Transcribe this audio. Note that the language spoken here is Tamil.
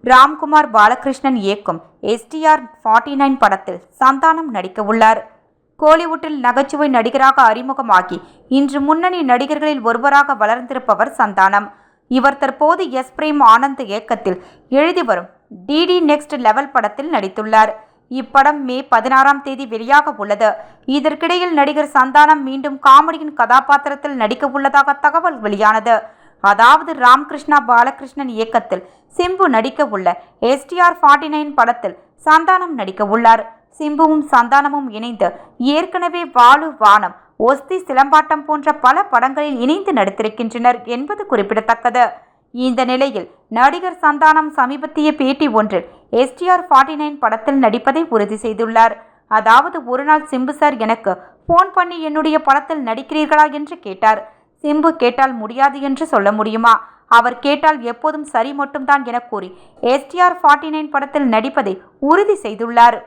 ராம்குமார் பாலகிருஷ்ணன் இயக்கும் STR49 படத்தில் சந்தானம் நடிக்க உள்ளார். கோலிவுட்டில் நகைச்சுவை நடிகராக அறிமுகமாகி இன்று முன்னணி நடிகர்களில் ஒருவராக வளர்ந்திருப்பவர் சந்தானம். இவர் தற்போது பிரேம் ஆனந்த் இயக்கத்தில் எழுதி வரும் DD நெக்ஸ்ட் லெவல் படத்தில் நடித்துள்ளார். இப்படம் மே 16ஆம் தேதி வெளியாக உள்ளது. இதற்கிடையில் நடிகர் சந்தானம் மீண்டும் காமெடியின் கதாபாத்திரத்தில் நடிக்க உள்ளதாக தகவல் வெளியானது. அதாவது ராம்கிருஷ்ணா பாலகிருஷ்ணன் இயக்கத்தில் சிம்பு நடிக்க உள்ள STR49 படத்தில் சந்தானம் நடிக்க உள்ளார். சிம்புவும் சந்தானமும் இணைந்து ஏற்கனவே வாலு, வானம், ஒஸ்தி, சிலம்பாட்டம் போன்ற பல படங்களில் இணைந்து நடித்திருக்கின்றனர் என்பது குறிப்பிடத்தக்கது. இந்த நிலையில் நடிகர் சந்தானம் சமீபத்திய பேட்டி ஒன்றில் STR49 படத்தில் நடிப்பதை உறுதி செய்துள்ளார். அதாவது, ஒரு நாள் சிம்பு சார் எனக்கு போன் பண்ணி என்னுடைய படத்தில் நடிக்கிறீர்களா என்று கேட்டார். சிம்பு கேட்டால் முடியாது என்று சொல்ல முடியுமா? அவர் கேட்டால் எப்போதும் சரி மட்டும்தான் என கூறி STR49 படத்தில் நடிப்பதை உறுதி செய்துள்ளார்.